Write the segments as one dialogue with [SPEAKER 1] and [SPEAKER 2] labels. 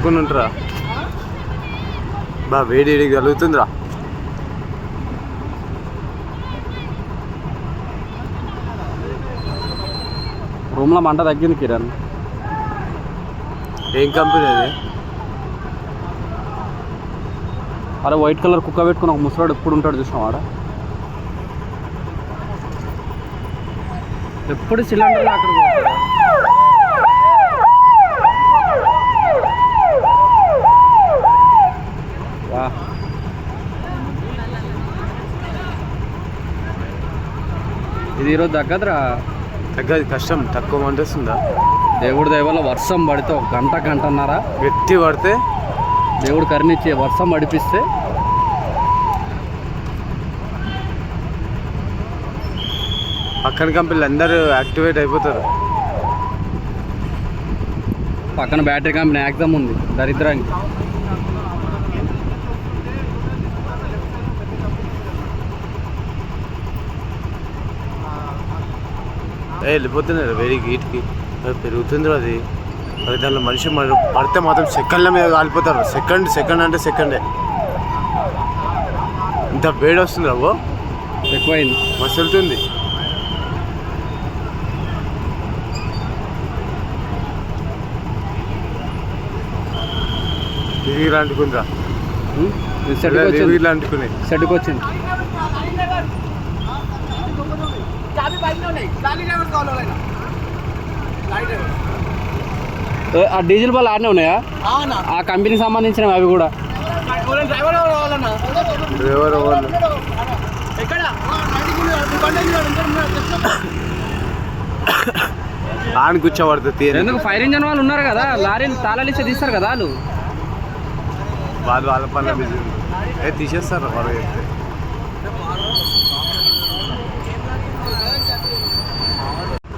[SPEAKER 1] వెళ్ళకుండా ఉంటారా బా వేడి వేడికి కలుగుతుందిరా.
[SPEAKER 2] రూమ్లో మంట తగ్గింది కిరణ్.
[SPEAKER 1] ఏం కంపెనీ అది?
[SPEAKER 2] అరే వైట్ కలర్ కుక్క పెట్టుకుని ఒక ముసలాడు ఎప్పుడు ఉంటాడు చూసినావు ఆడ. ఎప్పుడు సిలిండర్ అక్కడ వా. ఇది ఈరోజు తగ్గదురా.
[SPEAKER 1] తగ్గదు, కష్టం. తక్కువ మంట వస్తుందా?
[SPEAKER 2] దేవుడి దయవల్ల వర్షం పడితే ఒక గంటన్నర
[SPEAKER 1] గట్టి పడితే
[SPEAKER 2] దేవుడు కరుణించి వర్షం పడిపిస్తే
[SPEAKER 1] పక్కన కంపెనీలు అందరూ యాక్టివేట్ అయిపోతారు.
[SPEAKER 2] పక్కన బ్యాటరీ కంపెనీ యాక్సిమ్ ఉంది దరిద్రానికి.
[SPEAKER 1] వెళ్ళిపోతున్నారు వేడి హీట్కి. పెరుగుతుంది అది. దానిలో మనిషి పడితే మాత్రం సెకండ్ల మీద కాలిపోతారు. సెకండ్ అంటే సెకండే. ఇంత వేడి వస్తుంది రాబో,
[SPEAKER 2] ఎక్కువైంది,
[SPEAKER 1] మసులుతుంది. తిరిగి అంటుకుందా, అంటుకుని
[SPEAKER 2] సెట్కి వచ్చింది. ఆ డీజిల్ బల్ ఆడనే ఉన్నాయా? ఆ కంపెనీకి సంబంధించినవి అవి కూడా.
[SPEAKER 1] డ్రైవర్ ఆని కూర్చోబడుతుంది.
[SPEAKER 2] ఎందుకు ఫైర్ ఇంజన్ వాళ్ళు ఉన్నారు కదా, లారీలు తాళాలు ఇస్తే తీస్తారు కదా వాళ్ళు.
[SPEAKER 1] వాళ్ళ పనులు బిజీ తీసేస్తారు వాళ్ళు చెప్తే.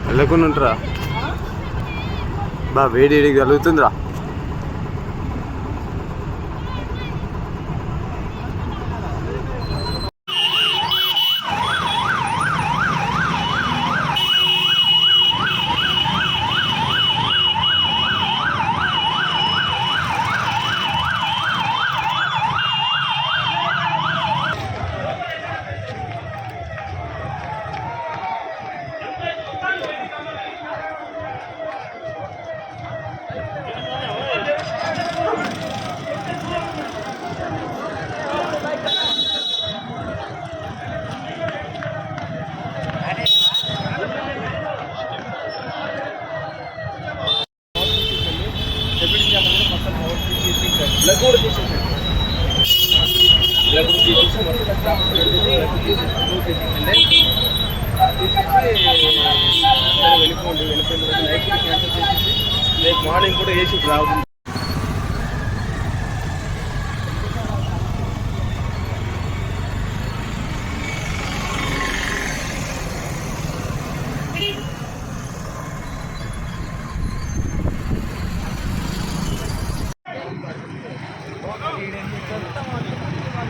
[SPEAKER 1] వెళ్ళకుండా ఉంటారా బా వేడి వేడికి కలుగుతుందిరా. మార్నింగ్ కూడా ఏసీ రావడం.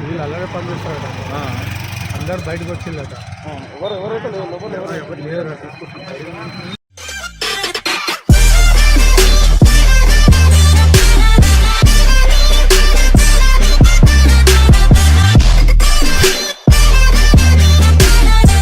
[SPEAKER 1] వీళ్ళు అలాగే పనిచేస్తారట, అందరు బయటకు వచ్చిందట. ఎవరు